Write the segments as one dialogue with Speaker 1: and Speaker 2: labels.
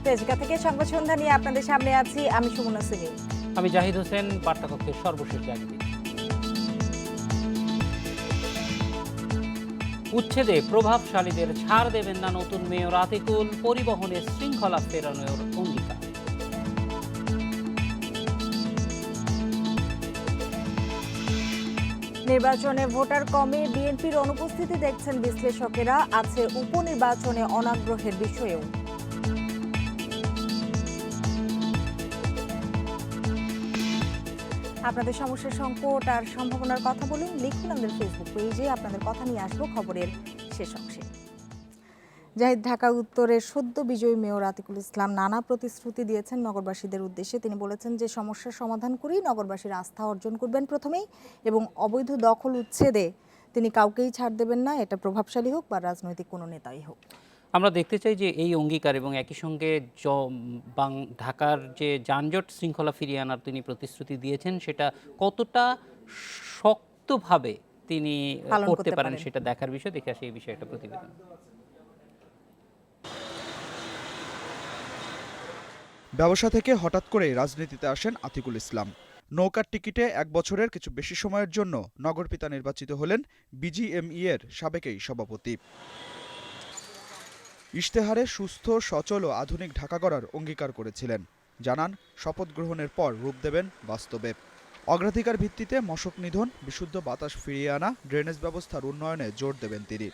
Speaker 1: তেজগাঁ থেকে সংবাদ সন্ধ্যা নিয়ে আপনাদের সামনে আছি আমি সুমনা সিং।
Speaker 2: আমি জাহিদ হোসেন। বার্তাকক্ষের সর্বশেষ জানিয়ে উচ্ছেদে প্রভাবশালীদের ছাড় দেবেন না নতুন মেয়র আতিকুল, পরিবহনে শৃঙ্খলা ফেরানোর অঙ্গীকার।
Speaker 1: নির্বাচনে ভোটার কমে বিএনপির অনুপস্থিতি দেখছেন বিশ্লেষকেরা, আছে উপনির্বাচনে অনাগ্রহের বিষয়েও। আপনাদের সমস্যার সংকট আর সম্ভাবনার কথা বলুন, লিখুন আমাদের ফেসবুক পেজে। আপনাদের কথা নিয়ে আসবো খবরের শেষ অংশে। জাহিদ, ঢাকা উত্তরের সদ্য বিজয়ী মেয়র আতিকুল ইসলাম নানা প্রতিশ্রুতি দিয়েছেন নগরবাসীদের উদ্দেশ্যে। তিনি বলেছেন যে সমস্যার সমাধান করেই নগরবাসীর আস্থা অর্জন করবেন প্রথমেই, এবং অবৈধ দখল উচ্ছেদে তিনি কাউকেই ছাড় দেবেন না, এটা প্রভাবশালী হোক বা রাজনৈতিক কোনো নেতাই হোক।
Speaker 2: আমরা দেখতে চাই যে এই অঙ্গীকার এবং একই সঙ্গে ঢাকার যে যানজট শৃঙ্খলা ফিরিয়ে আনার তিনি প্রতিশ্রুতি দিয়েছেন সেটা কতটা শক্তভাবে তিনি করতে পারেন সেটা দেখার বিষয়। দেখে আসে এই বিষয়ে একটা প্রতিবেদন।
Speaker 3: ব্যবসা থেকে হঠাৎ করে রাজনীতিতে আসেন আতিকুল ইসলাম। নৌকার টিকিটে 1 বছরের কিছু বেশি সময়ের জন্য নগরপিতা নির্বাচিত হলেন বিজিএমইএর সাবেক এই সভাপতি। ইশতেহারে সুস্থ, সচল ও আধুনিক ঢাকা গড়ার অঙ্গীকার করেছিলেন। জানান শপথ গ্রহণের পর রূপ দেবেন বাস্তবে। অগ্রাধিকার ভিত্তিতে মশক নিধন, বিশুদ্ধ বাতাস ফিরিয়ে আনা, ড্রেনেজ ব্যবস্থার উন্নয়নে জোর দেবেন তিনি।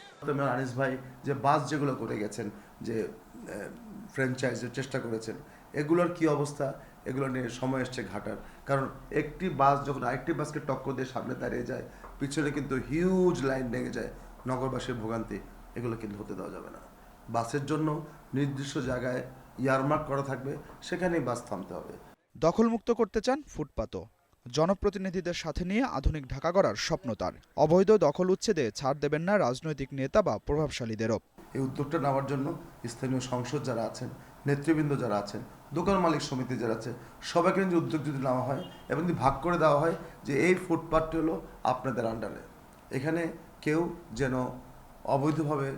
Speaker 4: আনিস ভাই যে বাস যেগুলো করে গেছেন, যে ফ্র্যাঞ্চাইজের চেষ্টা করেছেন, এগুলোর কি অবস্থা, এগুলো নিয়ে সময় এসছে ঘাটার। কারণ একটি বাস যখন আরেকটি বাসকে টক্কর দিয়ে সামনে দাঁড়িয়ে যায়, পিছনে কিন্তু হিউজ লাইন লেগে যায়, নগরবাসীর ভোগান্তি, এগুলো কিন্তু হতে দেওয়া যাবে না। বাসের জন্য নির্দিষ্ট জায়গায় ইয়ারমার্ক করা থাকবে, সেখানেই বাস থামতে হবে।
Speaker 3: দখলমুক্ত করতে চান ফুটপাতও। জনপ্রতিনিধিদের সাথে নিয়ে আধুনিক ঢাকা গড়ার স্বপ্ন তার। অবৈধ দখল উচ্ছেদে ছাড় দেবেন না রাজনৈতিক নেতা বা প্রভাবশালীদেরও।
Speaker 4: এই উদ্যোগটা নেওয়ার জন্য স্থানীয় সংসদ যারা আছেন, নেতৃবৃন্দ যারা আছেন, দোকান মালিক সমিতি যারা আছে, সবাইকে যে উদ্যোগ যদি নেওয়া হয় এবং যদি ভাগ করে দেওয়া হয় যে এই ফুটপাথটি হলো আপনাদের আন্ডারে, এখানে কেউ যেন অবৈধভাবে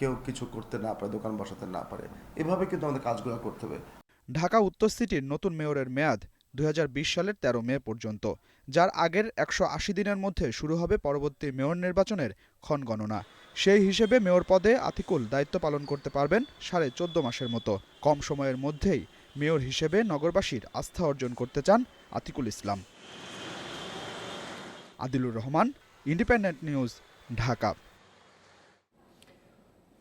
Speaker 4: কেউ কিছু করতে না পারে, দোকান বসাতে না পারে, এভাবে কিন্তু আমাদের কাজগুলো করতে হবে।
Speaker 3: ঢাকা উত্তর সিটির নতুন মেয়রের মেয়াদ 2020 সালের 13 মে পর্যন্ত, যার আগের 180 দিনের মধ্যে শুরু হবে পরবর্তী মেয়র নির্বাচনের ক্ষণগণনা। সেই হিসেবে মেয়র পদে আতিকুল দায়িত্ব পালন করতে পারবেন 14.5 মাসের মতো। কম সময়ের মধ্যেই মেয়র হিসেবে নগরবাসীর আস্থা অর্জন করতে চান আতিকুল ইসলাম। Adilur Rahman, Independent News, Dhaka.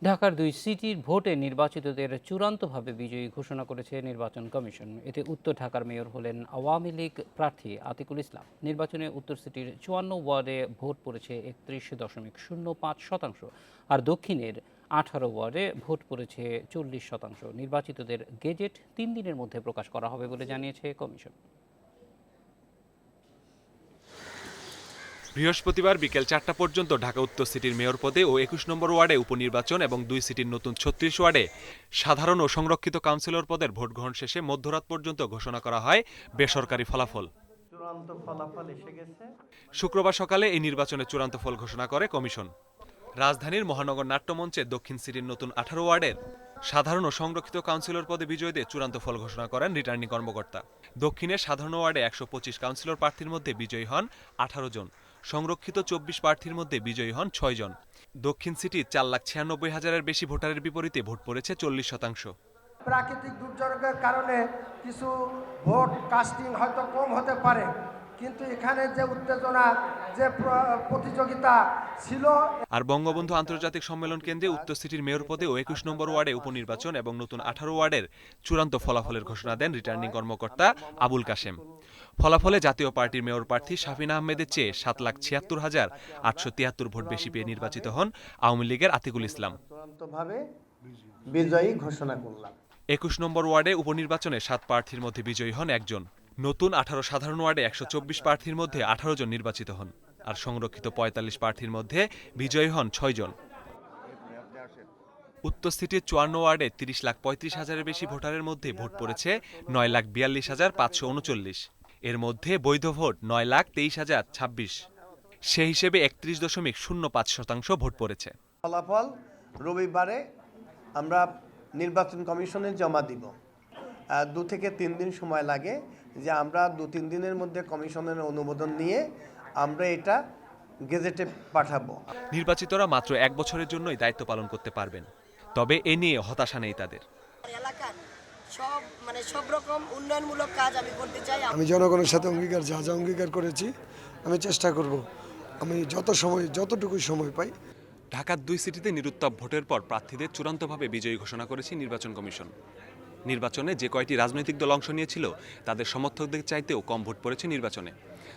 Speaker 2: ঢাকার 2 সিটির ভোটে নির্বাচিতদের চূড়ান্তভাবে বিজয়ী ঘোষণা করেছে নির্বাচন কমিশন। এতে উত্তর ঢাকার মেয়র হলেন আওয়ামী লীগ প্রার্থী আতিকুল ইসলাম। নির্বাচনে উত্তর সিটির 54 ওয়ার্ডে ভোট পড়েছে 31.05%, আর দক্ষিণের 18 ওয়ার্ডে ভোট পড়েছে 40%। নির্বাচিতদের গেজেট 3 দিনের মধ্যে প্রকাশ করা হবে বলে জানিয়েছে কমিশন।
Speaker 5: বৃহস্পতিবার বিকেল 4টা পর্যন্ত ঢাকা উত্তর সিটির মেয়র পদে ও 21 নম্বর ওয়ার্ডে উপনির্বাচন এবং 2 সিটির নতুন 36 ওয়ার্ডে সাধারণ ও সংরক্ষিত কাউন্সিলর পদের ভোট গ্রহণ শেষে মধ্যরাত পর্যন্ত ঘোষণা করা হয় বেসরকারি ফলাফল। শুক্রবার সকালে এই নির্বাচনের চূড়ান্ত ফল ঘোষণা করে কমিশন। রাজধানীর মহানগর নাট্যমঞ্চে দক্ষিণ সিটির নতুন 18 ওয়ার্ডের সাধারণ ও সংরক্ষিত কাউন্সিলর পদে বিজয়ীদের চূড়ান্ত ফল ঘোষণা করেন রিটার্নিং কর্মকর্তা। দক্ষিণের সাধারণ ওয়ার্ডে 125 কাউন্সিলর প্রার্থীর মধ্যে বিজয়ী হন 18 জন। সংরক্ষিত 24 প্রার্থীর মধ্যে বিজয়ী হন 6 জন। দক্ষিণ সিটির 4,96,000-এর বেশি ভোটারের বিপরীতে ভোট পড়েছে 40%।
Speaker 6: প্রাকৃতিক দুর্যোগের কারণে কিছু ভোট কাস্টিং হয়তো কম হতে পারে, কিন্তু এখানে যে উত্তেজনা, যে প্রতিযোগিতা ছিল।
Speaker 5: আর বঙ্গবন্ধু আন্তর্জাতিক সম্মেলন কেন্দ্রে উত্তর সিটির মেয়র পদে ও 21 নম্বর ওয়ার্ডে উপনির্বাচন এবং নতুন 18 ওয়ার্ডের চূড়ান্ত ফলাফলের ঘোষণা দেন রিটার্নিং কর্মকর্তা আবুল কাশেম। ফলাফলে জাতীয় পার্টির মেয়র প্রার্থী শাফিনা আহমেদের চেয়ে 7,76,873 ভোট বেশি পেয়ে নির্বাচিত হন আওয়ামী লীগের আতিকুল ইসলাম।
Speaker 6: বিজয়ী ঘোষণা করলাম।
Speaker 5: 21 নম্বর ওয়ার্ডে উপনির্বাচনে 7 প্রার্থীর মধ্যে বিজয়ী হন 1 জন। নতুন 18 সাধারণ ওয়ার্ডে 124 প্রার্থীর মধ্যে 18 জন নির্বাচিত হন, আর সংরক্ষিত 45 প্রার্থীর মধ্যে বিজয়ী হন 6 জন। উত্তর সিটির 54 ওয়ার্ডে 30,35,000-এর বেশি ভোটারের মধ্যে ভোট পড়েছে 9,42,539। এর মধ্যে বৈধ ভোট 9,23,026। সেই হিসেবে 31.05% ভোট পড়েছে।
Speaker 6: ফলাফল রবিবারে আমরা নির্বাচন কমিশনে জমা দিব।
Speaker 7: 2 থেকে 3 দিন সময় লাগে, যে আমরা 2-3 দিনের মধ্যে কমিশনের অনুমোদন নিয়ে আমরা এটা গেজেটে পাঠাবো।
Speaker 5: নির্বাচিতরা মাত্র 1 বছরের জন্যই দায়িত্ব পালন করতে পারবেন, তবে এ নিয়ে হতাশা নেই তাদের।
Speaker 8: এলাকার সব রকম উন্নয়নমূলক কাজ আমি করতে চাই।
Speaker 9: আমি জনগণের সাথে অঙ্গীকার যা অঙ্গীকার করেছি আমি চেষ্টা করব, আমি যতটুকু সময় পাই।
Speaker 5: ঢাকার 2 সিটিতে নিরুত্তাপ ভোটের পর প্রার্থীদের চূড়ান্তভাবে বিজয়ী ঘোষণা করেছে নির্বাচন কমিশন। নির্বাচনে যে কয়টি রাজনৈতিক দল অংশ নিয়েছিল তাদের সমর্থকদের চাইতেও কম ভোট পড়েছে নির্বাচনে।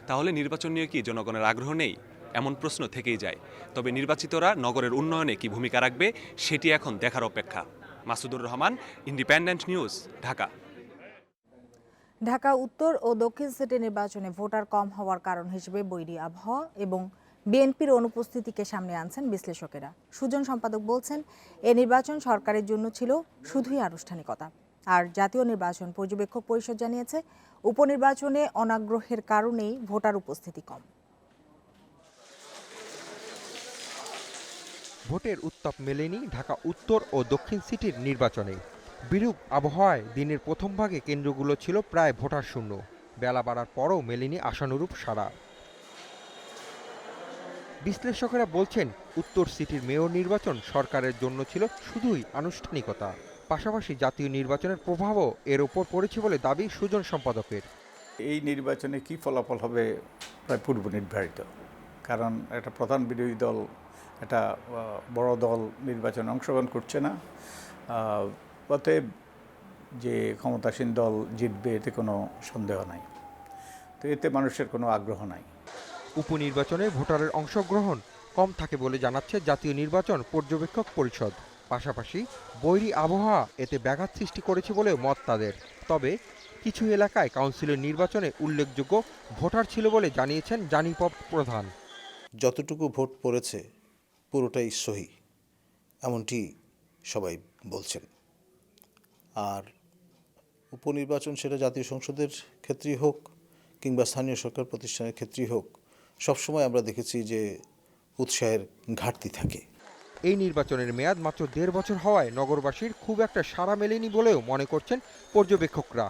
Speaker 5: তাহলে নির্বাচন নিয়ে কি জনগণের আগ্রহ নেই? এমন প্রশ্ন থেকেই যায়। তবে নির্বাচিতরা নগরের উন্নয়নে কি ভূমিকা রাখবে সেটি এখন দেখার অপেক্ষা। Masudur Rahman, Independent News, Dhaka.
Speaker 1: ঢাকা উত্তর ও দক্ষিণ সিটি নির্বাচনে ভোটার কম হওয়ার কারণ হিসেবে বৈরী আবহাওয়া এবং বিএনপির অনুপস্থিতিকে সামনে আনছেন বিশ্লেষকেরা। সুজন সম্পাদক বলছেন, এ নির্বাচন সরকারের জন্য ছিল শুধুই আনুষ্ঠানিকতা। আর জাতীয় নির্বাচন পর্যবেক্ষক পরিষদ জানিয়েছে, উপনির্বাচনে অনাগ্রহের কারণেই ভোটার উপস্থিতি কম।
Speaker 10: ভোটের উত্তাপ মেলেনি ঢাকা উত্তর ও দক্ষিণ সিটির নির্বাচনে। বিরূপ আবহাওয়ায় দিনের প্রথম ভাগে কেন্দ্রগুলো ছিল প্রায় ভোটার শূন্য। বেলা বাড়ার পরও মেলেনি আশানুরূপ সাড়া। বিশ্লেষকেরা বলছেন, উত্তর সিটির মেয়র নির্বাচন সরকারের জন্য ছিল শুধুই আনুষ্ঠানিকতা। পাশাপাশি জাতীয় নির্বাচনের প্রভাবও এর ওপর পড়েছে বলে দাবি সুজন সম্পাদকের।
Speaker 11: এই নির্বাচনে কি ফলাফল হবে প্রায় পূর্ব নির্ধারিত, কারণ একটা প্রধান বিরোধী দল, একটা বড় দল নির্বাচনে অংশগ্রহণ করছে না। অতএব যে ক্ষমতাসীন দল জিতবে এতে কোনো সন্দেহ নাই, তো এতে মানুষের কোনো আগ্রহ নাই।
Speaker 10: উপনির্বাচনে ভোটারের অংশগ্রহণ কম থাকে বলে জানাচ্ছে জাতীয় নির্বাচন পর্যবেক্ষক পরিষদ। পাশাপাশি বৈরী আবহাওয়া এতে ব্যাঘাত সৃষ্টি করেছে বলেও মত তাদের। তবে কিছু এলাকায় কাউন্সিলের নির্বাচনে উল্লেখযোগ্য ভোটার ছিল বলে জানিয়েছেন জানিপব প্রধান।
Speaker 12: যতটুকু ভোট পড়েছে পুরোটাই সহি, এমনটি সবাই বলছেন। আর উপনির্বাচন সেটা জাতীয় সংসদের ক্ষেত্রেই হোক কিংবা স্থানীয় সরকার প্রতিষ্ঠানের ক্ষেত্রেই হোক, সবসময় আমরা দেখেছি যে উৎসাহের ঘাটতি থাকে।
Speaker 10: এই নির্বাচনের মেয়াদ মাত্র 1.5 বছর হওয়ায় নগরবাসীর খুব একটা সাড়া মেলেনি বলেও মনে করছেন পর্যবেক্ষকরা।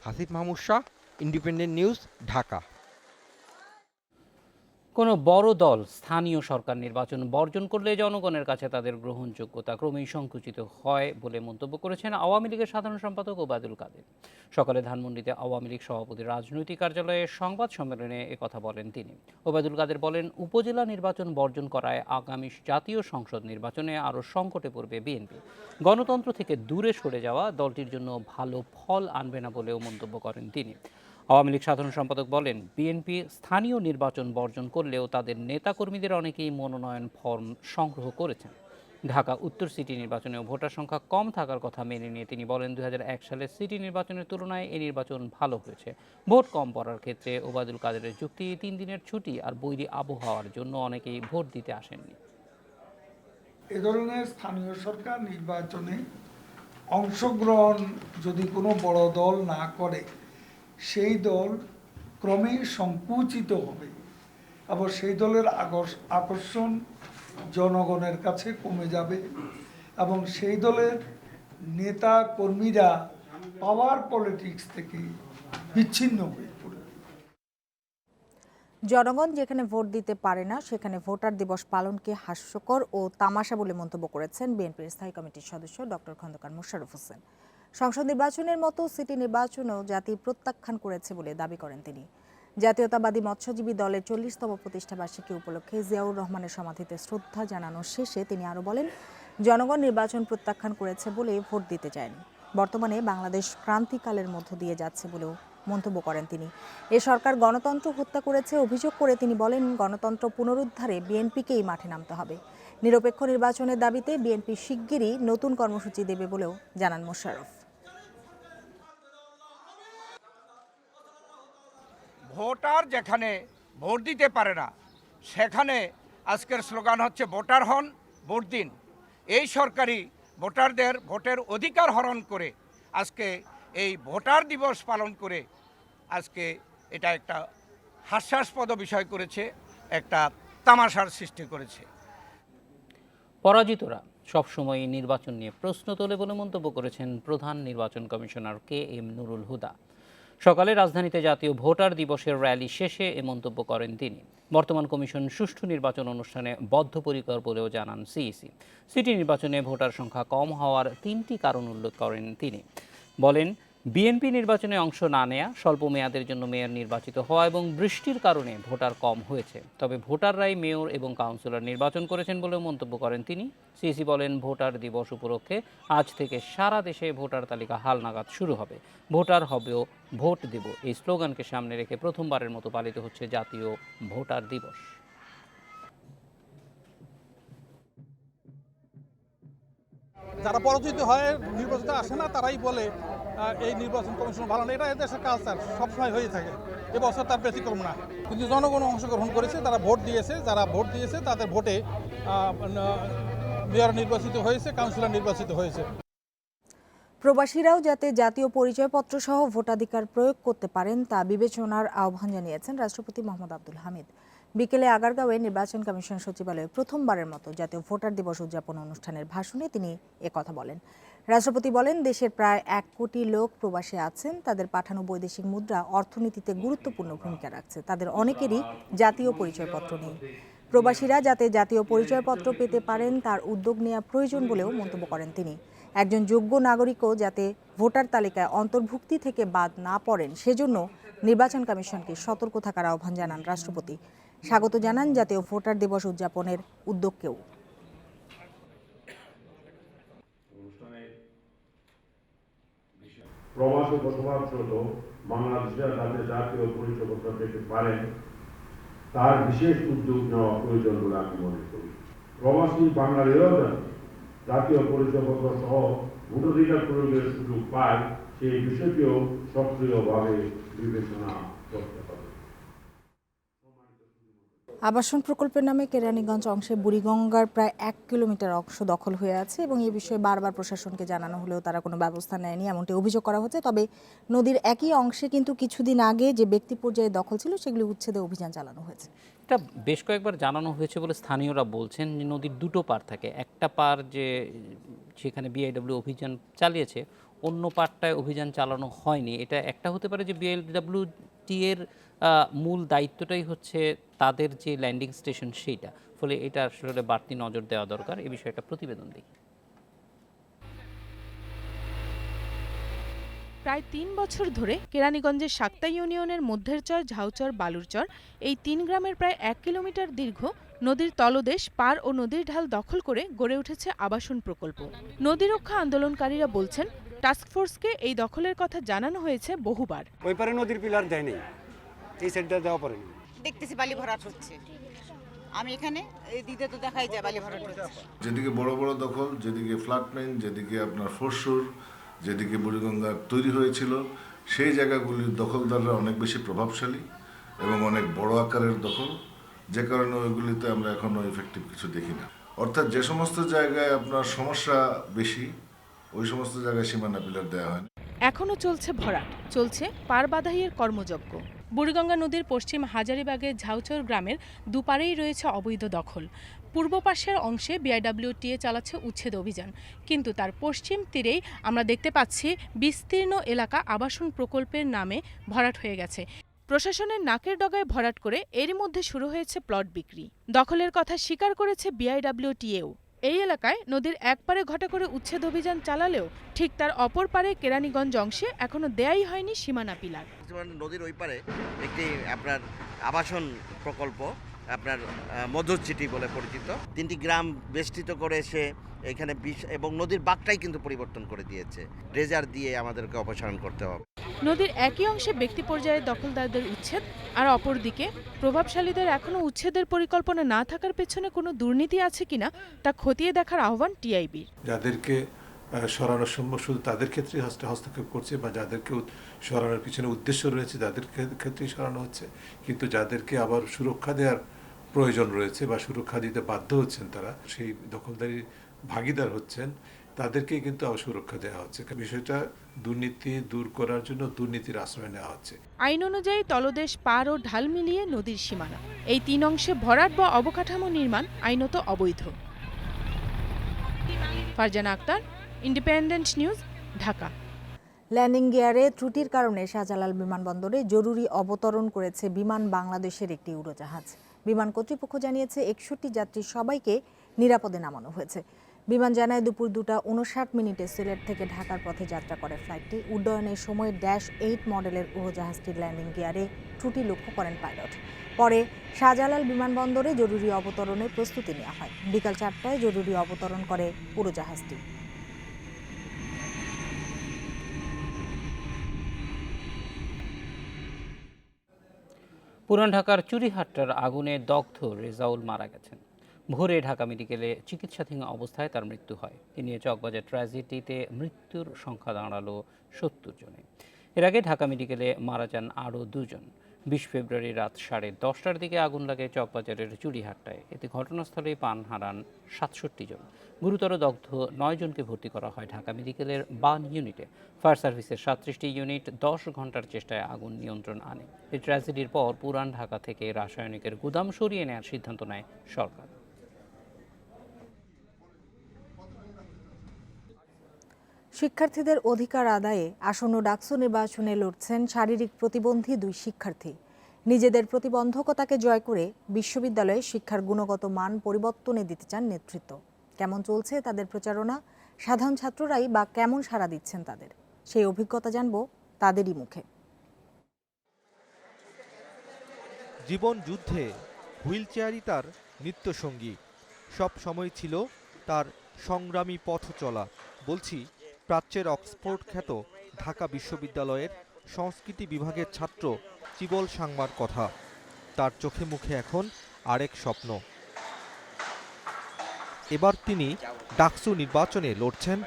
Speaker 10: Hasif Mahmud Shah, Independent News, Dhaka.
Speaker 2: কোনো বড় দল স্থানীয় সরকার নির্বাচন বর্জন করলে জনগণের কাছে তাদের গ্রহণযোগ্যতা ক্রমেই সংকুচিত হয় বলে মন্তব্য করেছেন আওয়ামী লীগের সাধারণ সম্পাদক ওবায়দুল কাদের। সকালে ধানমন্ডিতে আওয়ামী লীগ সভাপতির রাজনৈতিক কার্যালয়ে সংবাদ সম্মেলনে একথা বলেন তিনি। ওবায়দুল কাদের বলেন, উপজেলা নির্বাচন বর্জন করায় আগামী জাতীয় সংসদ নির্বাচনে আরও সংকটে পড়বে বিএনপি। গণতন্ত্র থেকে দূরে সরে যাওয়া দলটির জন্য ভালো ফল আনবে না বলেও মন্তব্য করেন তিনি। আওয়ামী লীগ সাধারণ সম্পাদক বলেন, বিএনপি স্থানীয় নির্বাচন বর্জন করলেও তাদের নেতাকর্মীদের অনেকেই মনোনয়ন ফর্ম সংগ্রহ করেছেন। ঢাকা উত্তর সিটি নির্বাচনেও ভোটার সংখ্যা কম থাকার কথা মেনে নিয়ে তিনি বলেন, 2001 সালের সিটি নির্বাচনের তুলনায় এই নির্বাচন ভালো হয়েছে। ভোট কম পড়ার ক্ষেত্রে ওবায়দুল কাদেরের যুক্তি, 3 দিনের ছুটি আর বৈরী আবহাওয়ার জন্য অনেকেই ভোট দিতে আসেননি।
Speaker 13: এ ধরনের স্থানীয় সরকার নির্বাচনে অংশগ্রহণ যদি কোনো বড় দল না করে, সেই দল ক্রমেই সংকুচিত হবে এবং সেই দলের আকর্ষণ জনগণের কাছে কমে যাবে এবং সেই দলের নেতা কর্মীরা পাওয়ার পলিটিক্স থেকে বিচ্ছিন্ন হয়ে পড়বে।
Speaker 1: জনগণ যেখানে ভোট দিতে পারে না সেখানে ভোটার দিবস পালনকে হাস্যকর ও তামাশা বলে মন্তব্য করেছেন বিএনপির স্থায়ী কমিটির সদস্য ডক্টর খন্দকার মোশাররফ হোসেন। সংসদ নির্বাচনের মতো সিটি নির্বাচনও জাতি প্রত্যাখ্যান করেছে বলে দাবি করেন তিনি। জাতীয়তাবাদী মৎস্যজীবী দলের 40তম প্রতিষ্ঠাবার্ষিকী উপলক্ষে জিয়াউর রহমানের সমাধিতে শ্রদ্ধা জানানোর শেষে তিনি আরও বলেন, জনগণ নির্বাচন প্রত্যাখ্যান করেছে বলে ভোট দিতে চায়নি। বর্তমানে বাংলাদেশ ক্রান্তিকালের মধ্য দিয়ে যাচ্ছে বলেও মন্তব্য করেন তিনি। এ সরকার গণতন্ত্র হত্যা করেছে অভিযোগ করে তিনি বলেন, গণতন্ত্র পুনরুদ্ধারে বিএনপিকেই মাঠে নামতে হবে। নিরপেক্ষ নির্বাচনের দাবিতে বিএনপি শিগগিরই নতুন কর্মসূচি দেবে বলেও জানান মোশাররফ।
Speaker 14: ভোটার যেখানে ভোট দিতে পারে না সেখানে আজকের স্লোগান হচ্ছে ভোটার হন, ভোট দিন। এই সরকারি ভোটারদের ভোটের অধিকার হরণ করে আজকে এই ভোটার দিবস পালন করে আজকে এটা একটা হাস্যাস্পদ বিষয় করেছে, একটা তামাশার সৃষ্টি করেছে।
Speaker 2: পরাজিতরা সবসময় নির্বাচন নিয়ে প্রশ্ন তোলে বলে মন্তব্য করেছেন প্রধান নির্বাচন কমিশনার KM নুরুল হুদা। সকালে রাজধানীতে জাতীয় ভোটার দিবসের র্যালি শেষে এ মন্তব্য করেন তিনি। বর্তমান কমিশন সুষ্ঠু নির্বাচন অনুষ্ঠানে বদ্ধপরিকর বলেও জানান সিইসি। সিটি নির্বাচনে ভোটার সংখ্যা কম হওয়ার 3টি কারণ উল্লেখ করেন তিনি। বলেন, বিএনপি নির্বাচনে অংশ না নেয়া, স্বল্প মেয়াদের জন্য মেয়র নির্বাচিত হওয়া এবং বৃষ্টির কারণে ভোটার কম হয়েছে। তবে ভোটাররাই মেয়র এবং কাউন্সিলর নির্বাচন করেছেন বলেও মন্তব্য করেন তিনি। সিইসি বলেন, ভোটার দিবস উপলক্ষে আজ থেকে সারা দেশে ভোটার তালিকা হালনাগাদ শুরু হবে। ভোটার হবেও ভোট দেব, এই স্লোগানকে সামনে রেখে প্রথমবারের মতো পালিত হচ্ছে জাতীয় ভোটার দিবস।
Speaker 15: যারা পরাজিত হয় নির্বাচিত আসে না, তারাই বলে এই নির্বাচন কমিশন ভালো না। এটা দেশের কালচার, সবসময় হয়ে থাকে। এবছর তার ব্যতিক্রম না। কিন্তু জনগণ অংশগ্রহণ করেছে, তারা ভোট দিয়েছে। যারা ভোট দিয়েছে তাদের ভোটে মেয়র নির্বাচিত হয়েছে, কাউন্সিলর নির্বাচিত হয়েছে।
Speaker 1: প্রবাসীরাও যাতে জাতীয় পরিচয়পত্র সহ ভোটাধিকার প্রয়োগ করতে পারেন তা বিবেচনার আহ্বান জানিয়েছেন রাষ্ট্রপতি মোহাম্মদ আব্দুল হামিদ। বিকেলে আগারগাঁওয়ে নির্বাচন কমিশন সচিবালয়ে প্রথমবারের মতো জাতীয় ভোটার দিবস উদযাপন অনুষ্ঠানের ভাষণে তিনি একথা বলেন। রাষ্ট্রপতি বলেন, দেশের প্রায় 1 কোটি লোক প্রবাসে আছেন। তাদের পাঠানো বৈদেশিক মুদ্রা অর্থনীতিতে গুরুত্বপূর্ণ ভূমিকা রাখছে। তাদের অনেকেরই জাতীয় পরিচয়পত্র নেই। প্রবাসীরা যাতে জাতীয় পরিচয়পত্র পেতে পারেন তার উদ্যোগ নেওয়া প্রয়োজন বলেও মন্তব্য করেন তিনি। একজন যোগ্য নাগরিকও যাতে ভোটার তালিকায় অন্তর্ভুক্তি থেকে বাদ না পড়েন সেজন্য নির্বাচন কমিশনকে সতর্ক থাকার আহ্বান জানান রাষ্ট্রপতি। স্বাগত জানান জাতীয় ভোটার দিবস উদযাপনের উদ্যোগকেও।
Speaker 16: প্রবাসী বসবাসরত বাংলাদেশিরা যাতে জাতীয় পরিচয়পত্র পেতে পারেন তার বিশেষ উদ্যোগ নেওয়া প্রয়োজন বলে আমি মনে করি। প্রবাসী বাঙালিরাও যাতে জাতীয় পরিচয়পত্র সহ ভোটাধিকার প্রয়োগের সুযোগ পায় সেই বিষয়টিও সক্রিয়ভাবে বিবেচনা করতে হবে।
Speaker 1: আবাসন প্রকল্পের নামে কেরানীগঞ্জ অংশে বুড়িগঙ্গার প্রায় 1 কিলোমিটার অংশ দখল হয়ে আছে এবং এই বিষয়ে বারবার প্রশাসনকে জানানো হলেও তারা কোনো ব্যবস্থা নেয়নি, এমনটি অভিযোগ করা হচ্ছে। তবে নদীর একই অংশে কিন্তু কিছুদিন আগে যে ব্যক্তি পর্যায়ে দখল ছিল সেগুলি উচ্ছেদে অভিযান চালানো হয়েছে।
Speaker 2: এটা বেশ কয়েকবার জানানো হয়েছে বলে স্থানীয়রা বলছেন যে নদীর দুটো পার থাকে। একটা পার যেখানে বিআইডব্লিউ অভিযান চালিয়েছে, অন্য পারটায় অভিযান চালানো হয়নি। এটা একটা হতে পারে যে বিআইডব্লিউটি এর মূল দায়িত্বটাই হচ্ছে তাদের যে ল্যান্ডিং স্টেশন সেইটা, ফলে এটা আসলে বাড়তি নজর দেওয়া দরকার। এই বিষয়ে একটা প্রতিবেদন দেখি।
Speaker 17: প্রায় 3 বছর ধরে কেরানীগঞ্জের সাক্তা ইউনিয়নের মধ্যের চর, ঝাউচর, বালুরচর এই 3 গ্রামের প্রায় 1 কিলোমিটার দীর্ঘ নদীর তলদেশ পার ও নদীর ঢাল দখল করে গড়ে উঠেছে আবাসন প্রকল্প। নদী রক্ষা আন্দোলনকারীরা বলছেন, টাস্কফোর্সকে এই দখলের কথা জানানো হয়েছে বহুবার।
Speaker 18: ওই পারে নদীর পিলার দেয় নেই, এই সাইডটা দেওয়া পড়েনি।
Speaker 19: দেখতেছি বালি ভরাট হচ্ছে, আমি এখানে এই দিতে তো দেখাই যায় বালি ভরাট হচ্ছে।
Speaker 20: যেদিকে বড় বড় দখল, যেদিকে ফ্লাড প্লেন, যেদিকে আপনার ফোরশুর, যেদিকে বুড়িগঙ্গা তৈরি হয়েছিল, সেই জায়গাগুলির দখলদাররা অনেক বেশি প্রভাবশালী এবং অনেক বড় আকারের দখল, যে কারণে ওইগুলিতে আমরা এখনো ইফেক্টিভ কিছু দেখি না। অর্থাৎ যে সমস্ত জায়গায় আপনার সমস্যা বেশি, ওই সমস্ত জায়গায় সীমানা পিলার দেওয়া হয় না।
Speaker 17: এখনও চলছে ভরাট, চলছে পার বাধাইয়ের কর্মযজ্ঞ। বুড়িগঙ্গা নদীর পশ্চিম হাজারীবাগের ঝাউচর গ্রামের দুপারেই রয়েছে অবৈধ দখল। পূর্ব পাশের অংশে বিআইডব্লিউটিএ চালাচ্ছে উচ্ছেদ অভিযান, কিন্তু তার পশ্চিম তীরেই আমরা দেখতে পাচ্ছি বিস্তীর্ণ এলাকা আবাসন প্রকল্পের নামে ভরাট হয়ে গেছে। প্রশাসনের নাকের ডগায় ভরাট করে এরই মধ্যে শুরু হয়েছে প্লট বিক্রি। দখলের কথা স্বীকার করেছে বিআইডব্লিউটিএও। এই এলাকায় নদীর এক পারে ঘটা করে উচ্ছেদ অভিযান চালালেও ঠিক তার অপর পারে কেরানীগঞ্জ অংশে এখনো দেয়াই হয়নি সীমানা পিলার।
Speaker 21: নদীর ওই পারে একটি আপনার আবাসন প্রকল্প, আপনার মধুচিটি বলে পরিচিত, 3টি গ্রাম বেষ্টিত করে এসে এখানে এবং নদীর বাঁকটাই কিন্তু পরিবর্তন করে দিয়েছে। ড্রেজার দিয়ে আমাদেরকে অপসারণ করতে হবে।
Speaker 17: নদীর একই অংশে ব্যক্তি পর্যায়ে দখলদারদের উচ্ছেদ, আর অপরদিকে প্রভাবশালীদের এখনো উচ্ছেদের পরিকল্পনা না থাকার পেছনে কোনো দুর্নীতি আছে কিনা তা খতিয়ে দেখার আহ্বান টিআইবির।
Speaker 12: যাদেরকে সরানোর সম্ভব শুধু তাদের ক্ষেত্রে হস্তক্ষেপ করছে বা যাদেরকে সরানোর পিছনে উদ্দেশ্য রয়েছে তাদের ক্ষেত্রেই সরানো হচ্ছে, কিন্তু যাদেরকে আবার সুরক্ষা দেওয়ার প্রয়োজন রয়েছে বা সুরক্ষা দিতে বাধ্য হচ্ছেন, তারা সেই দখলদারি ভাগিদার হচ্ছেন, তাদেরকেই কিন্তু আবার সুরক্ষা দেওয়া হচ্ছে। বিষয়টা দুর্নীতি দূর করার জন্য দুর্নীতির আশ্রয় নেওয়া হচ্ছে।
Speaker 17: আইন অনুযায়ী তলদেশ পার ও ঢাল মিলিয়ে নদীর সীমানা। এই 3 অংশে ভরাট বা অবকাঠামো নির্মাণ আইনত অবৈধ। Farzana Akter, Independent News, Dhaka.
Speaker 1: Landing গিয়ারে ত্রুটির কারণে শাহজালাল বিমানবন্দরে জরুরি অবতরণ করেছে বিমান বাংলাদেশের একটি উড়োজাহাজ। বিমান কর্তৃপক্ষ জানিয়েছে 61 যাত্রী সবাইকে নিরাপদে নামানো হয়েছে। বিমান জানায় দুপুর 2:59 সিলেট থেকে ঢাকার পথে যাত্রা করে ফ্লাইটটি। উড্ডয়নের সময় -8 মডেলের উড়োজাহাজটির ল্যান্ডিং গিয়ারে ত্রুটি লক্ষ্য করেন পাইলট। পরে শাহজালাল বিমানবন্দরে জরুরি অবতরণের প্রস্তুতি নেওয়া হয়। বিকাল 4টায় জরুরি অবতরণ করে উড়োজাহাজটি।
Speaker 2: পুরান ঢাকার চুরিহাট্টার আগুনে দগ্ধ রেজাউল মারা গেছেন। ভোরে ঢাকা মেডিকেলে চিকিৎসাধীন অবস্থায় তার মৃত্যু হয়। এ নিয়ে চকবাজার ট্র্যাজেডিতে মৃত্যুর সংখ্যা দাঁড়ালো 70 জনে। এর আগে ঢাকা মেডিকেলে মারা যান আরও 2 জন। 20 ফেব্রুয়ারি রাত 10:30টার দিকে আগুন লাগে চকবাজারের চুরিহাট্টায়। এতে ঘটনাস্থলেই প্রাণ হারান 67 জন। গুরুতর দগ্ধ 9 জনকে ভর্তি করা হয় ঢাকা মেডিকেলের বার্ন ইউনিটে। ফায়ার সার্ভিসের 37টি ইউনিট 10 ঘন্টার চেষ্টায় আগুন নিয়ন্ত্রণ আনে। এই ট্র্যাজেডির পর পুরান ঢাকা থেকে রাসায়নিকের গুদাম সরিয়ে নেওয়ার সিদ্ধান্ত নেয় সরকার।
Speaker 1: শিক্ষার্থীদের অধিকার আদায়ে আসন্ন ডাকসু নির্বাচনে লড়ছেন শারীরিক প্রতিবন্ধী 2 শিক্ষার্থী। নিজেদের প্রতিবন্ধকতাকে জয় করে বিশ্ববিদ্যালয়ে শিক্ষার গুণগত মান পরিবর্তনে দিতে চান নেতৃত্ব। কেমন চলছে তাদের প্রচারণা, সাধারণ ছাত্ররাই বা কেমন সাড়া দিচ্ছেন তাদের, সেই অভিজ্ঞতা জানব তাদেরই মুখে।
Speaker 10: জীবন যুদ্ধে হুইল চেয়ারই তার নিত্যসঙ্গী, সব সময় ছিল তার সংগ্রামী পথ চলা। বলছি প্রাচ্যের অক্সফোর্ড খ্যাত ঢাকা বিশ্ববিদ্যালয়ের সংস্কৃতি বিভাগের ছাত্র চিবল সাংমার কথা। তার চোখে মুখে এখন আরেক স্বপ্ন। এবার তিনি ডাকসু নির্বাচনে লড়ছেন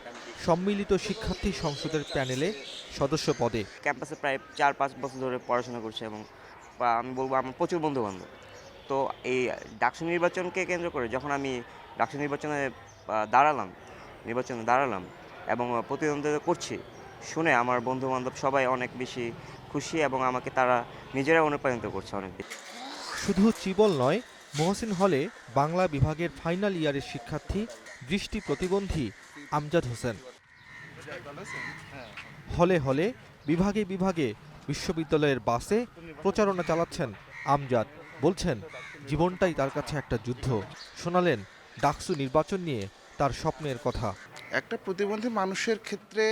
Speaker 10: সম্মিলিত শিক্ষার্থী সংসদের প্যানেলে সদস্য পদে।
Speaker 4: ক্যাম্পাসে প্রায় 4-5 বছর ধরে পড়াশোনা করছে এবং আমি বলবো আমার প্রচুর বন্ধু বান্ধব। তো এই ডাকসু নির্বাচনকে কেন্দ্র করে যখন আমি ডাকসু নির্বাচনে দাঁড়ালাম এবং প্রতিদ্বন্দ্বিতা করছি শুনে আমার বন্ধু বান্ধব সবাই অনেক বেশি খুশি এবং আমাকে তারা নিজেরা অনুপ্রাণিত করছে অনেক বেশি।
Speaker 10: শুধু চিবল নয়, মহসিন হলে বাংলা বিভাগের ফাইনাল ইয়ারের শিক্ষার্থী দৃষ্টি প্রতিবন্ধী আমজাদ হোসেন। হলে হলে বিভাগে বিভাগে বিশ্ববিদ্যালয়ের বাসে প্রচারণা চালাচ্ছেন আমজাদ। বলছেন জীবনটাই তার কাছে একটা যুদ্ধ। শোনালেন ডাকসু নির্বাচন নিয়ে তার স্বপ্নের কথা।
Speaker 22: একটা প্রতিবন্ধী মানুষের ক্ষেত্রে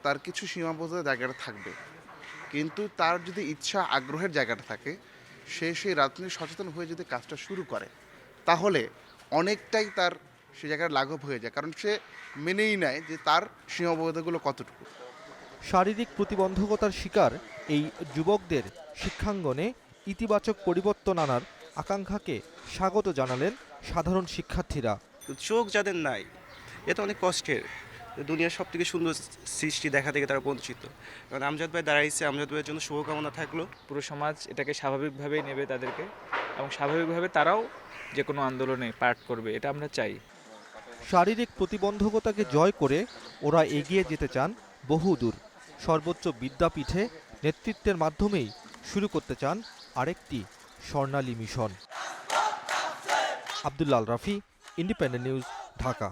Speaker 22: তার কিছু সীমাবদ্ধ জায়গাটা থাকবে, কিন্তু তার যদি ইচ্ছা আগ্রহের জায়গাটা থাকে, সেই রাজনীতি সচেতন হয়ে যদি কাজটা শুরু করে তাহলে অনেকটাই তার সে জায়গায় লাঘব হয়ে যায়, কারণ সে মেনেই নেয় যে তার সীমাবদ্ধতাগুলো কতটুকু।
Speaker 10: শারীরিক প্রতিবন্ধকতার শিকার এই যুবকদের শিক্ষাঙ্গনে ইতিবাচক পরিবর্তন আনার আকাঙ্ক্ষাকে স্বাগত জানালেন সাধারণ শিক্ষার্থীরা।
Speaker 23: চোখ যাদের নাই এটা অনেক কষ্টের, দুনিয়ার সব থেকে সুন্দর সৃষ্টি দেখা থেকে তারা বঞ্চিত। কারণ আমজাদ ভাই দাঁড়াইছে, আমজাদ ভাইয়ের জন্য শুভকামনা থাকলো।
Speaker 24: পুরো সমাজ এটাকে স্বাভাবিকভাবেই নেবে তাদেরকে এবং স্বাভাবিকভাবে তারাও যে কোনো আন্দোলনে পার্ট করবে, এটা আমরা চাই।
Speaker 10: শারীরিক প্রতিবন্ধকতাকে জয় করে ওরা এগিয়ে যেতে চান বহুদূর। সর্বোচ্চ বিদ্যাপীঠে নেতৃত্বের মাধ্যমেই শুরু করতে চান আরেকটি স্বর্ণালী mission. Abdullah Al Rafi, independent News, Dhaka.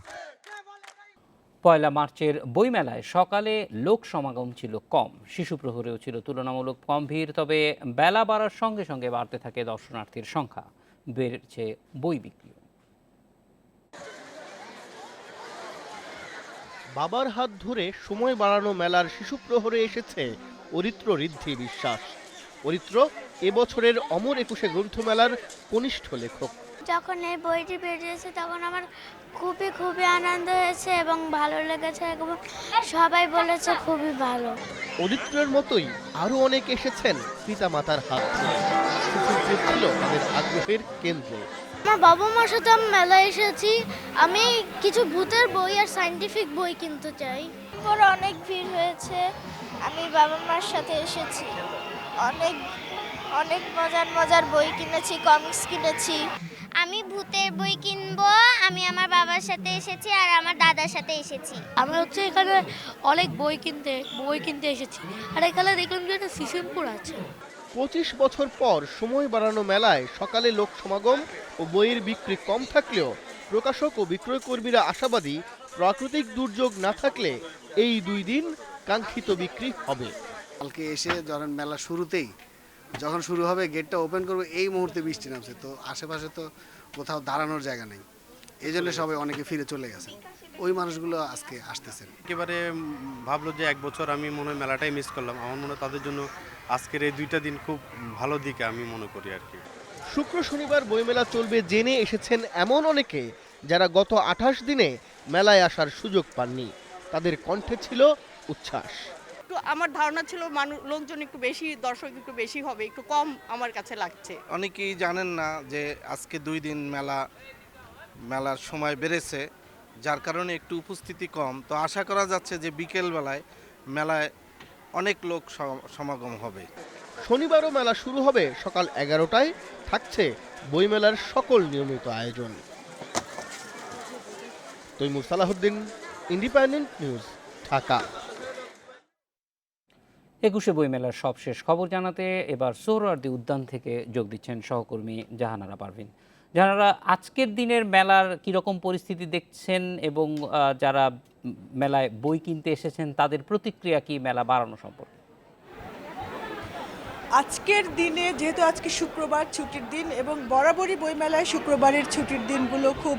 Speaker 2: পয়লা মার্চের বইমেলায় সকালে লোক সমাগম ছিল কম, শিশু প্রহরেও ছিল তুলনামূলক কম ভিড়। তবে বেলা বাড়ার সঙ্গে সঙ্গে বাড়তে থাকে দর্শনার্থীর সংখ্যা, বেড়েছে বই বিক্রি।
Speaker 25: বাবার হাত ধরে সময় বাড়ানো মেলার শিশু প্রহরে এসেছে অরিত্র ঋদ্ধি বিশ্বাস। অরিত্র এবছরের অমর 21 গ্রন্থমেলার কনিষ্ঠ লেখক।
Speaker 26: যখন এই বইটি বেরিয়েছে তখন আমার খুবই আনন্দ হয়েছে এবং ভালো লেগেছে এবং সবাই বলেছে খুবই ভালো।
Speaker 25: অরিত্রের মতোই আরো অনেক এসেছেন পিতামাতার হাত ধরে। ছিল তাদের আগ্রহের কেন্দ্র।
Speaker 26: আমার বাবা মার সাথে আমি মেলায় এসেছি, আমি কিছু ভূতের বই আর সায়েন্টিফিক বই কিনতে চাই। পরে অনেক ভিড় হয়েছে, আমি বাবা মার সাথে এসেছি, অনেক মজার বই কিনেছি, কমিক্স কিনেছি।
Speaker 27: আমি ভূতের বই কিনবো, আমি আমার বাবার সাথে এসেছি আর আমার দাদার সাথে এসেছি।
Speaker 26: আমরা এখানে অনেক বই কিনতে এসেছি আর এখানে দেখলাম যে একটা সিসিমপুর আছে।
Speaker 25: 25 বছর পর সময় বাড়ানো মেলায় সকালে লোক সমাগম ও বইয়ের বিক্রি কম থাকলেও প্রকাশক ও বিক্রয় কর্মীরা আশাবাদী প্রাকৃতিক দুর্যোগ না থাকলে এই 2 দিন কাঙ্ক্ষিত বিক্রি হবে।
Speaker 3: কালকে এসে ধরেন মেলা শুরুতেই যখন শুরু হবে গেটটা ওপেন করবো এই মুহূর্তে বৃষ্টি নামছে, তো আশেপাশে তো কোথাও দাঁড়ানোর জায়গা নেই, এই জন্য সবাই অনেকে ফিরে চলে গেছেন, ওই মানুষগুলো আজকে আসতেছেন।
Speaker 5: একেবারে ভাবলো যে 1 বছর আমি মনে হয় মেলাটাই মিস করলাম। আমার মনে হয় তাদের জন্য আজকের এই 2টা দিন খুব ভালো দিকে আমি মনে করি আর কি।
Speaker 25: শুক্র শনিবার বইমেলা চলবে জেনে এসেছেন এমন অনেকে যারা গত 28 দিনে মেলায় আসার সুযোগ পাননি। তাদের কণ্ঠে ছিল উচ্ছ্বাস।
Speaker 6: আমার ধারণা ছিল লোকজন একটু বেশি, দর্শক একটু বেশি হবে, একটু কম আমার কাছে লাগছে।
Speaker 5: অনেকেই জানেন না যে আজকে 2 দিন মেলার সময় বেড়েছে, যার কারণে একটু উপস্থিতি কম। তো আশা করা যাচ্ছে যে বিকেল বেলায় মেলায় অনেক লোক সমাগম হবে।
Speaker 25: শনিবারও মেলা শুরু হবে সকাল 11টায়, থাকছে বইমেলার সকল নিয়মিত আয়োজন। Taimur Salahuddin, Independent News, Dhaka.
Speaker 2: 21শে বইমেলার সবশেষ খবর জানাতে এবার সোহরাওয়ার্দী উদ্যান থেকে যোগ দিচ্ছেন সহকর্মী জাহানারা পারভিন। জাহানারা, আজকের দিনের মেলার কীরকম পরিস্থিতি দেখছেন এবং যারা মেলায় বই কিনতে এসেছেন তাদের প্রতিক্রিয়া কি মেলা বাড়ানো সম্পর্কে?
Speaker 7: আজকের দিনে যেহেতু আজকে শুক্রবার ছুটির দিন এবং বরাবরই বইমেলায় শুক্রবারের ছুটির দিনগুলো খুব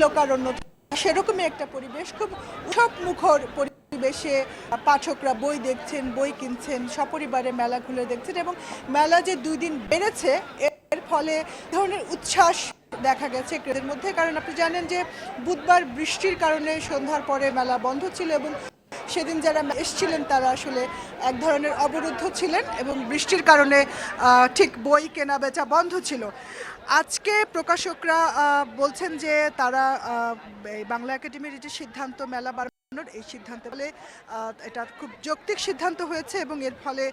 Speaker 7: লোকারণ্য, সেরকমই একটা পরিবেশ, খুব উৎসব মুখর পরিবেশে পাঠকরা বই দেখছেন, বই কিনছেন, সপরিবারে মেলা ঘুরে দেখছেন এবং মেলা যে 2 দিন বেড়েছে এর ফলে ধরনের উচ্ছ্বাস দেখা গেছে ক্রেতাদের মধ্যে। কারণ আপনি জানেন যে বুধবার বৃষ্টির কারণে সন্ধ্যার পরে মেলা বন্ধ ছিল এবং সেদিন যারা এসেছিলেন তারা আসলে এক ধরনের অবরুদ্ধ ছিলেন এবং বৃষ্টির কারণে ঠিক বই কেনা বেচা বন্ধ ছিল। আজকে প্রকাশকরা বলছেন যে তারা বাংলা একাডেমির যে সিদ্ধান্ত মেলা বাড়ানোর, এই সিদ্ধান্ত ফলে এটা খুব যৌক্তিক সিদ্ধান্ত হয়েছে এবং এর ফলে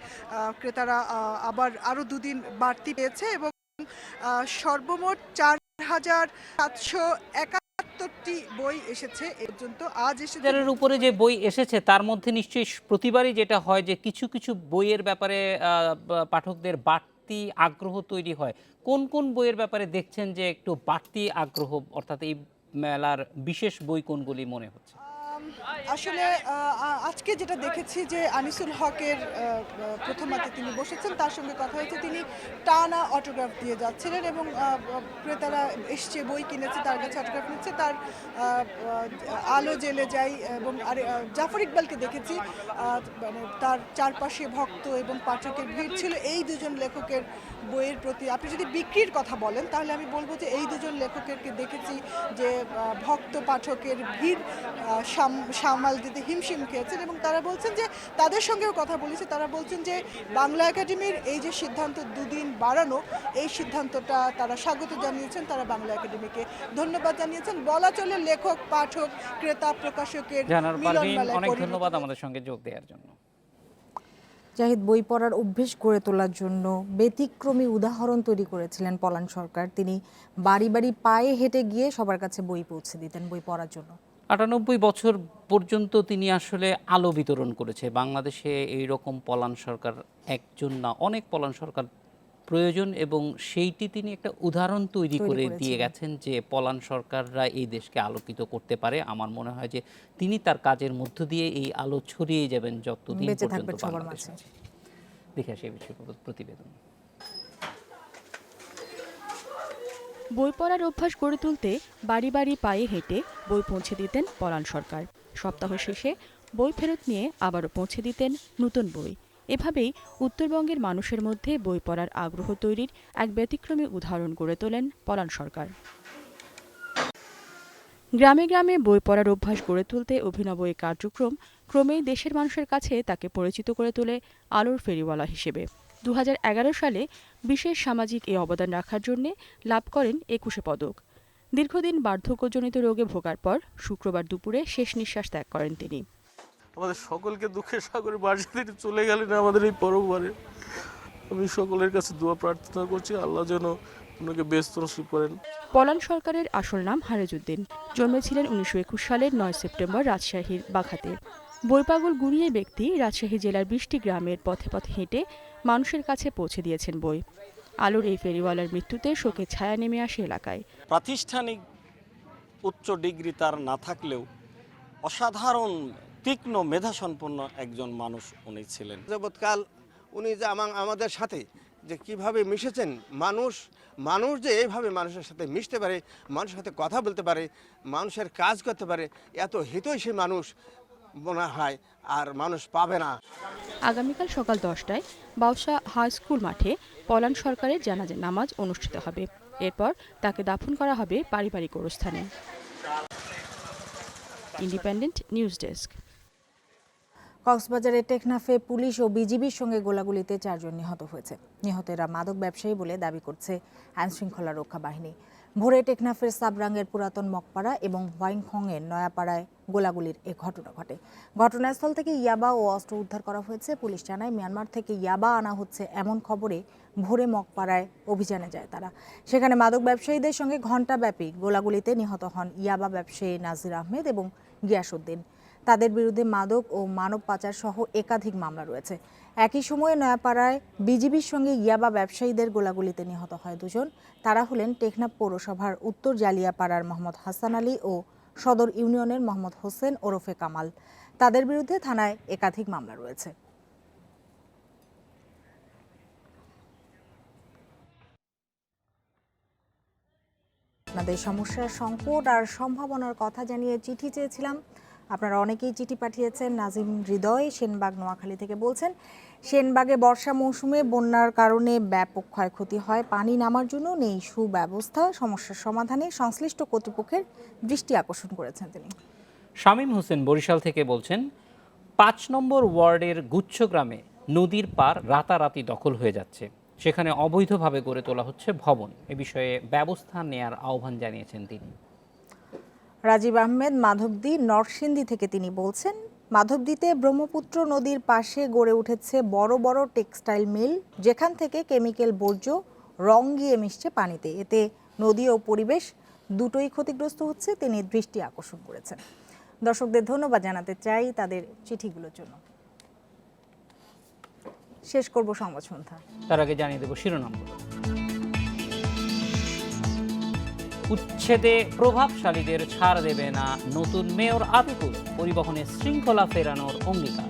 Speaker 7: ক্রেতারা আবার আরও 2 দিন বাড়তি পেয়েছে এবং সর্বমোট 4,771টি বই এসেছে এ পর্যন্ত। আজ এসে
Speaker 2: যার উপরে যে বই এসেছে তার মধ্যে নিশ্চয়ই প্রতিবারই যেটা হয় যে কিছু কিছু বইয়ের ব্যাপারে পাঠকদের বাড়তি আগ্রহ তৈরি হয়। কোন কোন বইয়ের ব্যাপারে দেখছেন যে একটু বাড়তি আগ্রহ, অর্থাৎ এই মেলার বিশেষ বই কোনগুলি মনে হচ্ছে?
Speaker 7: আসলে আজকে যেটা দেখেছি যে আনিসুল হকের প্রথমাতে তিনি বসেছেন, তার সঙ্গে কথা হয়েছে, তিনি টানা অটোগ্রাফ দিয়ে যাচ্ছিলেন এবং ক্রেতারা এসছে বই কিনেছে, তার কাছে অটোগ্রাফ নিচ্ছে। তার আলো জেলে যায় এবং জাফর ইকবালকে দেখেছি, মানে তার চারপাশে ভক্ত এবং পাঠকের ভিড় ছিল। এই 2 জন লেখকের বইয়ের প্রতি আপনি যদি বিক্রির কথা বলেন তাহলে আমি বলবো যে এই 2 জন লেখকেরকে দেখেছি যে ভক্ত পাঠকের ভিড় সামাল দিতে হিমশিম খেয়েছেন এবং তারা বলছেন যে তাদের সঙ্গেও কথা বলেছে, তারা বলছেন যে বাংলা একাডেমির এই যে সিদ্ধান্ত 2 দিন বাড়ানো, এই সিদ্ধান্তটা তারা স্বাগত জানিয়েছেন, তারা বাংলা একাডেমিকে ধন্যবাদ জানিয়েছেন। বলা চলে লেখক, পাঠক, ক্রেতা, প্রকাশকের মিলন মেলায়।
Speaker 2: অনেক ধন্যবাদ আমাদের সঙ্গে যোগ দেওয়ার জন্য।
Speaker 1: জাহিদ, বই পড়ার অভ্যেস গড়ে তোলার জন্য ব্যতিক্রমী উদাহরণ তৈরি করেছিলেন পলান সরকার। তিনি বাড়ি বাড়ি পায়ে হেঁটে গিয়ে সবার কাছে বই পৌঁছে দিতেন বই পড়ার জন্য।
Speaker 2: 98 বছর পর্যন্ত তিনি আসলে আলো বিতরণ করেছে বাংলাদেশে। এই রকম পলান সরকার একজন না, অনেক পলান সরকার প্রয়োজন এবং সেইটি তিনি একটা উদাহরণ তৈরি করে দিয়ে গেছেন যে পলান সরকাররা এই দেশকে আলোকিত করতে পারে। আমার মনে হয় যে তিনি তার কাজের মধ্য দিয়ে এই আলো ছড়িয়ে যাবেন যতদিন পর্যন্ত বাংলাদেশ আছে। দেখে আসি এই বিষয়ে প্রতিবেদন।
Speaker 8: বই পড়ার অভ্যাস গড়ে তুলতে বাড়ি বাড়ি পায়ে হেঁটে বই পৌঁছে দিতেন পলান সরকার। সপ্তাহ শেষে বই ফেরত নিয়ে আবারও পৌঁছে দিতেন নতুন বই। এভাবেই উত্তরবঙ্গের মানুষের মধ্যে বই পড়ার আগ্রহ তৈরির এক ব্যতিক্রমী উদাহরণ গড়ে তোলেন পলান সরকার। গ্রামে গ্রামে বই পড়ার অভ্যাস গড়ে তুলতে অভিনব এই কার্যক্রম ক্রমেই দেশের মানুষের কাছে তাকে পরিচিত করে তোলে আলোর ফেরিওয়ালা হিসেবে। 2011 সালে বিশেষ সামাজিক এই অবদান রাখার জন্য লাভ করেন 21শে পদক। দীর্ঘদিন বার্ধক্যজনিত রোগে ভোগার পর শুক্রবার দুপুরে শেষ নিঃশ্বাস ত্যাগ করেন তিনি।
Speaker 5: আমাদের সকলকে দুঃখের সাগরে বাড়িতে চলে গেলেন আমাদের এই পরবারে। আমি সকলের কাছে দোয়া প্রার্থনা করছি, আল্লাহ যেন ওনাকে বেস্ত নসিব করেন।
Speaker 8: পলান সরকারের আসল নাম হারেজউদ্দিন। জন্মেছিলেন 1921 সালের 9 সেপ্টেম্বর রাজশাহীর বাঘাতে। বইপাগল গুণিয়ে ব্যক্তি রাজশাহী জেলার 20টি গ্রামের পথে পথে হেঁটে মানুষের কাছে পৌঁছে দিয়েছেন বই। আলোর এই ফেরিওয়ালার মৃত্যুতে শোকের ছায়া নেমে আসে এলাকায়।
Speaker 5: প্রাতিষ্ঠানিক
Speaker 9: উচ্চ ডিগ্রি তার না থাকলেও অসাধারণ তীক্ষ্ণ মেধাসম্পন্ন একজন মানুষ উনি ছিলেন।
Speaker 11: যাবৎকাল উনি যে আমাদের সাথে যে কিভাবে মিশেছেন, মানুষ যে এইভাবে মানুষের সাথে মিশতে পারে, মানুষের সাথে কথা বলতে পারে, মানুষের কাজ করতে পারে, এত হিতৈষী মানুষ মনে হয় আর মানুষ পাবে না।
Speaker 8: আগামীকাল সকাল 10টায় বাউসা হাই স্কুল মাঠে পলান সরকারের জানাজা নামাজ অনুষ্ঠিত হবে। এরপর তাকে দাফন করা হবে পারিবারিক গোরস্থানে। Independent News desk.
Speaker 1: কক্সবাজারের টেকনাফে পুলিশ ও বিজিবির সঙ্গে গোলাগুলিতে 4 জন নিহত হয়েছে। নিহতেরা মাদক ব্যবসায়ী বলে দাবি করছে আইনশৃঙ্খলা রক্ষা বাহিনী। ভোরে টেকনাফের সাবরাঙ্গের পুরাতন মকপাড়া এবং ওয়াইংখংয়ের নয়াপাড়ায় গোলাগুলির এ ঘটনা ঘটে। ঘটনাস্থল থেকে ইয়াবা ও অস্ত্র উদ্ধার করা হয়েছে। পুলিশ জানায় মিয়ানমার থেকে ইয়াবা আনা হচ্ছে এমন খবরে ভোরে মকপাড়ায় অভিযানে যায় তারা। সেখানে মাদক ব্যবসায়ীদের সঙ্গে ঘণ্টাব্যাপী গোলাগুলিতে নিহত হন ইয়াবা ব্যবসায়ী নাজির আহমেদ এবং গিয়াসউদ্দিন। তাদের বিরুদ্ধে মাদক ও মানব পাচার সহ একাধিক মামলা রয়েছে। একই সময়ে নয়াপাড়ায় বিজিবির সঙ্গে ইয়াবা ব্যবসায়ীদের গোলাগুলিতে নিহত হয় 2 জন। তারা হলেন টেকনাফ পৌরসভার উত্তর জালিয়াপাড়ার মোহাম্মদ হাসান আলী ও সদর ইউনিয়নের মোহাম্মদ হোসেন ওরফে কামাল। তাদের বিরুদ্ধে থানায় একাধিক মামলা রয়েছে। আপনাদের সমস্যার সংকট আর সম্ভাবনার কথা জানিয়ে চিঠি চেয়েছিলাম। আপনারা অনেকেই চিঠি পাঠিয়েছেন। নাজিম হৃদয় সেনবাগ নোয়াখালী থেকে বলছেন, সেনবাগে বর্ষা মৌসুমে বন্যার কারণে ব্যাপক ক্ষয়ক্ষতি হয়। পানি নামার জন্য নেই সুব্যবস্থা। সমস্যার সমাধানে সংশ্লিষ্ট কর্তৃপক্ষের দৃষ্টি আকর্ষণ করেছেন তিনি।
Speaker 2: শামীম হোসেন বরিশাল থেকে বলছেন, 5 নম্বর ওয়ার্ডের গুচ্ছগ্রামে নদীর পার রাতারাতি দখল হয়ে যাচ্ছে। সেখানে অবৈধভাবে গড়ে তোলা হচ্ছে ভবন। এ বিষয়ে ব্যবস্থা নেয়ার আহ্বান জানিয়েছেন তিনি।
Speaker 1: রাজীব আহমেদ মাধবদী নরসিংদী থেকে তিনি বলছেন, মাধবদীতে ব্রহ্মপুত্র নদীর পাশে গড়ে উঠেছে বড় বড় টেক্সটাইল মিল, যেখান থেকে কেমিক্যাল বর্জ্য রং গিয়ে মিশছে পানিতে। এতে নদী ও পরিবেশ দুটোই ক্ষতিগ্রস্ত হচ্ছে। তিনি দৃষ্টি আকর্ষণ করেছেন। দর্শকদের ধন্যবাদ জানাতে চাই তাদের চিঠিগুলোর জন্য। শেষ করব সংবাদ সন্ধ্যা।
Speaker 2: তার আগে জানিয়ে দেব শিরোনামগুলো। উচ্ছেদে প্রভাবশালীদের ছাড় দেবে না নতুন মেয়র আতিকুল, পরিবহনে শৃঙ্খলা ফেরানোর অঙ্গীকার।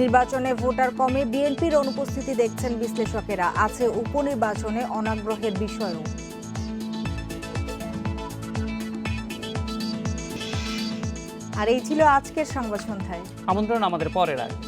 Speaker 1: নির্বাচনে ভোটার কমে বিএনপির অনুপস্থিতি দেখছেন বিশ্লেষকেরা। আছে উপনির্বাচনে অনাগ্রহের বিষয়ও। আর এই ছিল আজকের সংবাদ সন্ধ্যায়।
Speaker 2: আমন্ত্রণ আমাদের পরের আয়োজন।